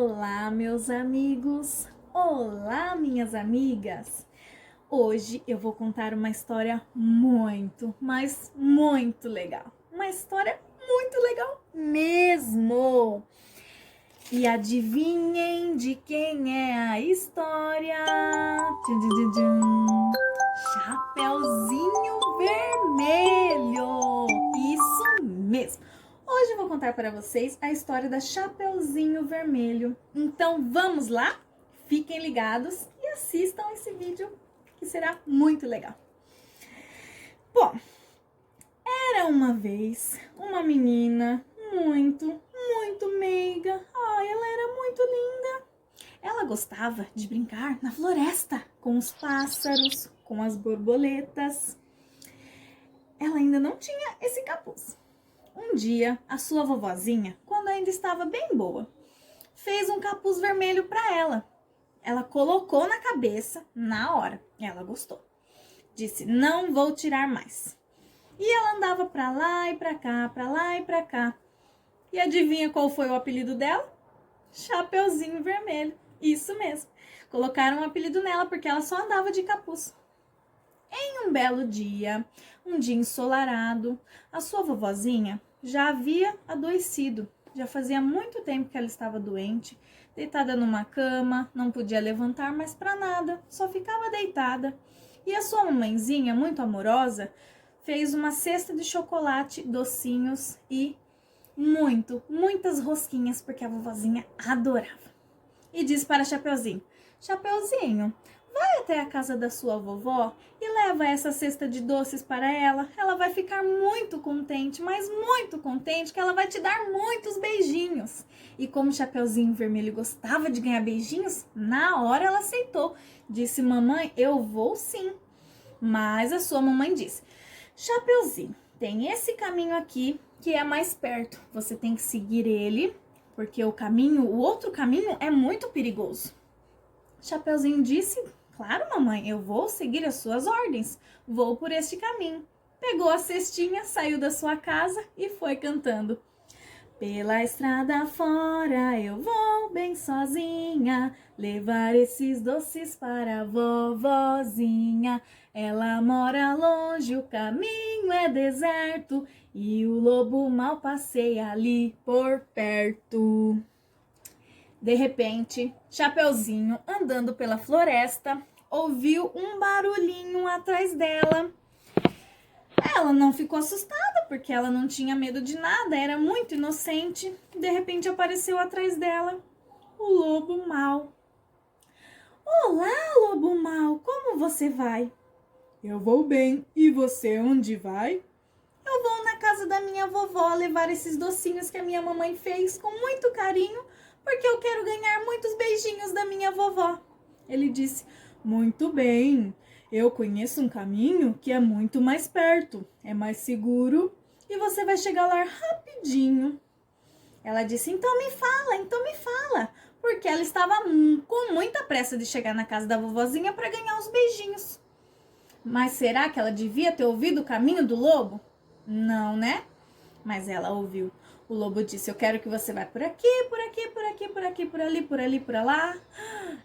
Olá, meus amigos! Olá, minhas amigas! Hoje eu vou contar uma história muito, mas muito legal. Uma história muito legal mesmo! E adivinhem de quem é a história? Tchum, tchum, tchum, tchum. Chapeuzinho Vermelho! Isso mesmo! Hoje eu vou contar para vocês a história da Chapeuzinho Vermelho. Então vamos lá? Fiquem ligados e assistam esse vídeo que será muito legal. Bom, era uma vez uma menina muito meiga. Ai, ela era muito linda. Ela gostava de brincar na floresta com os pássaros, com as borboletas. Ela ainda não tinha esse capuz. Um dia, a sua vovozinha, quando ainda estava bem boa, fez um capuz vermelho para ela. Ela colocou na cabeça na hora. Ela gostou. Disse: "Não vou tirar mais." E ela andava para lá e para cá, para lá e para cá. E adivinha qual foi o apelido dela? Chapeuzinho Vermelho. Isso mesmo. Colocaram um apelido nela porque ela só andava de capuz. Em um belo dia, um dia ensolarado, a sua vovozinha já havia adoecido. Já fazia muito tempo que ela estava doente, deitada numa cama, não podia levantar mais para nada, só ficava deitada. E a sua mamãezinha, muito amorosa, fez uma cesta de chocolate, docinhos e muitas rosquinhas, porque a vovozinha adorava. E disse para Chapeuzinho: "Chapeuzinho, vai até a casa da sua vovó e leva essa cesta de doces para ela. Ela vai ficar muito contente, mas muito contente, que ela vai te dar muitos beijinhos." E como o Chapeuzinho Vermelho gostava de ganhar beijinhos, na hora ela aceitou. Disse: "Mamãe, eu vou sim." Mas a sua mamãe disse: "Chapeuzinho, tem esse caminho aqui que é mais perto. Você tem que seguir ele, porque o outro caminho é muito perigoso." Chapeuzinho disse: "Claro, mamãe, eu vou seguir as suas ordens. Vou por este caminho." Pegou a cestinha, saiu da sua casa e foi cantando: "Pela estrada fora eu vou bem sozinha, levar esses doces para a vovozinha. Ela mora longe, o caminho é deserto, e o lobo mal passeia ali por perto." De repente, Chapeuzinho, andando pela floresta, ouviu um barulhinho atrás dela. Ela não ficou assustada, porque ela não tinha medo de nada, era muito inocente. De repente apareceu atrás dela o lobo mau. "Olá, lobo mau, como você vai?" "Eu vou bem, e você onde vai?" "Eu vou na casa da minha vovó levar esses docinhos que a minha mamãe fez com muito carinho, porque eu quero ganhar muitos beijinhos da minha vovó." Ele disse: "Muito bem, eu conheço um caminho que é muito mais perto, é mais seguro e você vai chegar lá rapidinho." Ela disse: então me fala, porque ela estava com muita pressa de chegar na casa da vovozinha para ganhar os beijinhos. Mas será que ela devia ter ouvido o caminho do lobo? Não, né? Mas ela ouviu. O lobo disse: "Eu quero que você vá por aqui, por aqui, por aqui, por aqui, por ali, por ali, por lá."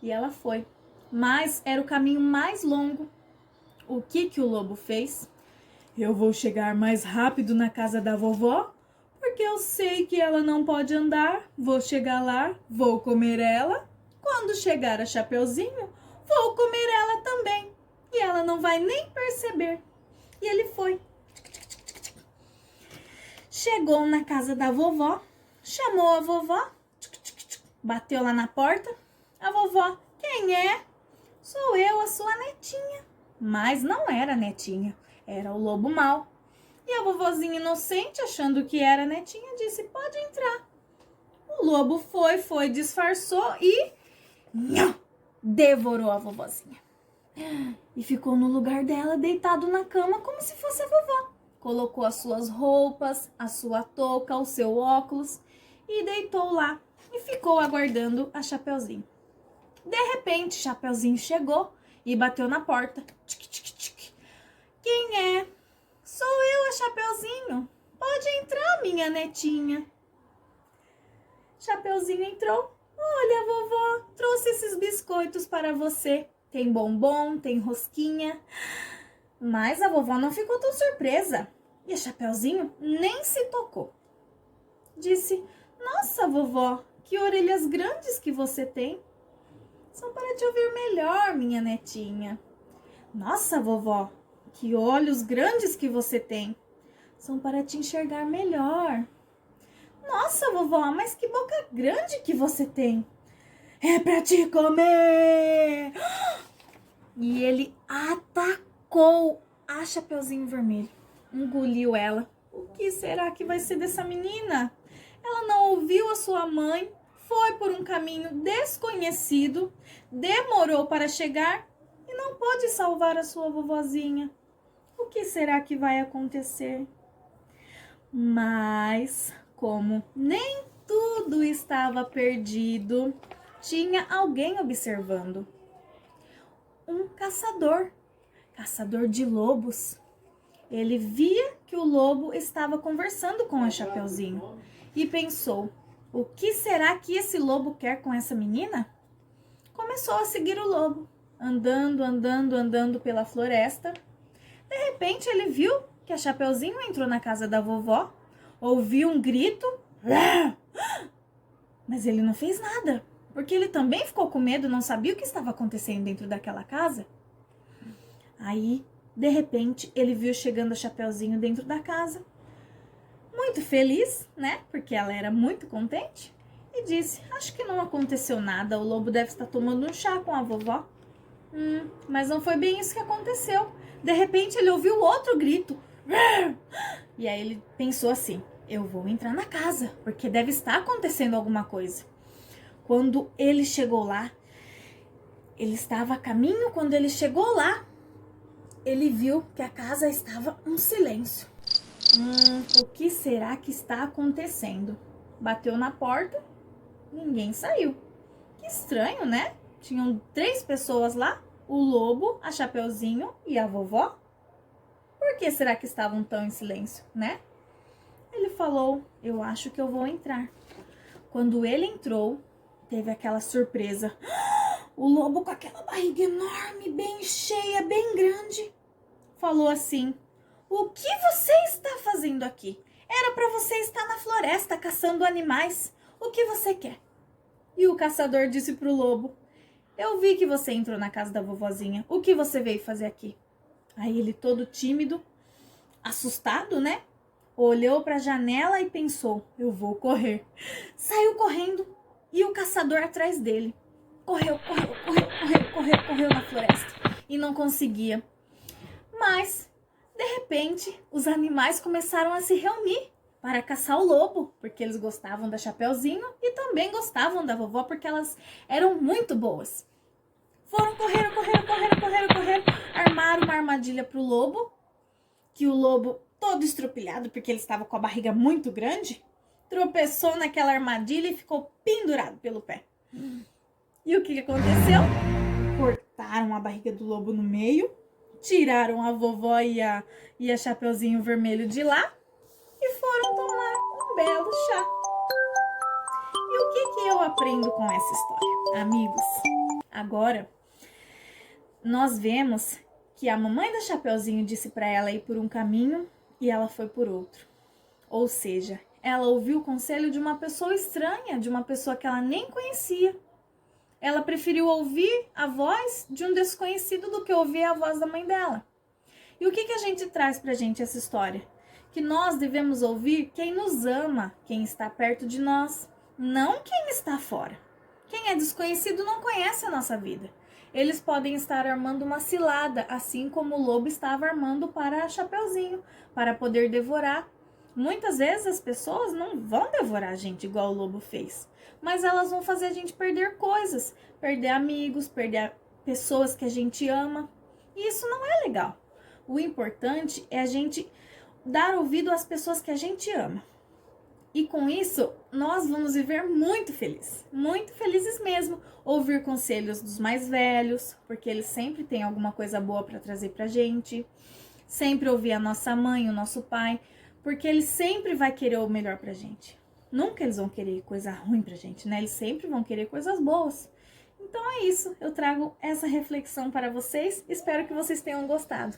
E ela foi. Mas era o caminho mais longo. O que o lobo fez? "Eu vou chegar mais rápido na casa da vovó, porque eu sei que ela não pode andar. Vou chegar lá, vou comer ela. Quando chegar a Chapeuzinho, vou comer ela também. E ela não vai nem perceber." E ele foi. Chegou na casa da vovó, chamou a vovó, bateu lá na porta. A vovó: "Quem é?" "Sou eu, a sua netinha." Mas não era a netinha, era o lobo mau. E a vovozinha inocente, achando que era a netinha, disse: "Pode entrar." O lobo foi, disfarçou e nham, devorou a vovozinha. E ficou no lugar dela, deitado na cama, como se fosse a vovó. Colocou as suas roupas, a sua touca, o seu óculos e deitou lá e ficou aguardando a Chapeuzinho. De repente, Chapeuzinho chegou e bateu na porta. Tic, tic, tic. "Quem é?" "Sou eu, a Chapeuzinho. Pode entrar, minha netinha." Chapeuzinho entrou. Olha, a vovó trouxe esses biscoitos para você. Tem bombom, tem rosquinha. Mas a vovó não ficou tão surpresa. E a Chapeuzinho nem se tocou. Disse, nossa, vovó, que orelhas grandes que você tem. São para te ouvir melhor, minha netinha. Nossa, vovó, que olhos grandes que você tem. São para te enxergar melhor. Nossa, vovó, mas que boca grande que você tem. É para te comer. E ele atacou a Chapeuzinho Vermelho. Engoliu ela. O que será que vai ser dessa menina? Ela não ouviu a sua mãe, foi por um caminho desconhecido, demorou para chegar e não pôde salvar a sua vovozinha. O que será que vai acontecer? Mas, como nem tudo estava perdido, tinha alguém observando. Um caçador de lobos. Ele via que o lobo estava conversando com a Chapeuzinho e pensou, o que será que esse lobo quer com essa menina? Começou a seguir o lobo, andando pela floresta. De repente ele viu que a Chapeuzinho entrou na casa da vovó, ouviu um grito, mas ele não fez nada, porque ele também ficou com medo, não sabia o que estava acontecendo dentro daquela casa. Aí, de repente, ele viu chegando a Chapeuzinho dentro da casa, muito feliz, né? Porque ela era muito contente, e disse, acho que não aconteceu nada, o lobo deve estar tomando um chá com a vovó. Mas não foi bem isso que aconteceu. De repente, ele ouviu outro grito. E aí ele pensou assim, eu vou entrar na casa, porque deve estar acontecendo alguma coisa. Quando ele chegou lá, ele estava a caminho, quando ele chegou lá, ele viu que a casa estava um silêncio. O que será que está acontecendo? Bateu na porta, ninguém saiu. Que estranho, né? Tinham 3 pessoas lá, o lobo, a Chapeuzinho e a vovó. Por que será que estavam tão em silêncio, né? Ele falou, eu acho que eu vou entrar. Quando ele entrou, teve aquela surpresa. O lobo com aquela barriga enorme, bem cheia, bem grande, falou assim, o que você está fazendo aqui? Era para você estar na floresta caçando animais. O que você quer? E o caçador disse pro lobo, eu vi que você entrou na casa da vovozinha. O que você veio fazer aqui? Aí ele todo tímido, assustado, né? Olhou para a janela e pensou, eu vou correr. Saiu correndo e o caçador atrás dele. Correu na floresta e não conseguia. Mas, de repente, os animais começaram a se reunir para caçar o lobo, porque eles gostavam da Chapeuzinho e também gostavam da vovó, porque elas eram muito boas. Foram correram, armaram uma armadilha para o lobo, que o lobo, todo estrupilhado, porque ele estava com a barriga muito grande, tropeçou naquela armadilha e ficou pendurado pelo pé. E o que aconteceu? Cortaram a barriga do lobo no meio, tiraram a vovó e a Chapeuzinho Vermelho de lá e foram tomar um belo chá. E o que eu aprendo com essa história? Amigos, agora nós vemos que a mamãe da Chapeuzinho disse para ela ir por um caminho e ela foi por outro. Ou seja, ela ouviu o conselho de uma pessoa estranha, de uma pessoa que ela nem conhecia. Ela preferiu ouvir a voz de um desconhecido do que ouvir a voz da mãe dela. E o que a gente traz pra gente essa história? Que nós devemos ouvir quem nos ama, quem está perto de nós, não quem está fora. Quem é desconhecido não conhece a nossa vida. Eles podem estar armando uma cilada, assim como o lobo estava armando para a Chapeuzinho, para poder devorar. Muitas vezes as pessoas não vão devorar a gente igual o lobo fez, mas elas vão fazer a gente perder coisas, perder amigos, perder pessoas que a gente ama. E isso não é legal. O importante é a gente dar ouvido às pessoas que a gente ama. E com isso, nós vamos viver muito felizes mesmo. Ouvir conselhos dos mais velhos, porque eles sempre têm alguma coisa boa para trazer pra gente. Sempre ouvir a nossa mãe, o nosso pai, porque ele sempre vai querer o melhor pra gente. Nunca eles vão querer coisa ruim pra gente, né? Eles sempre vão querer coisas boas. Então é isso, eu trago essa reflexão para vocês, espero que vocês tenham gostado.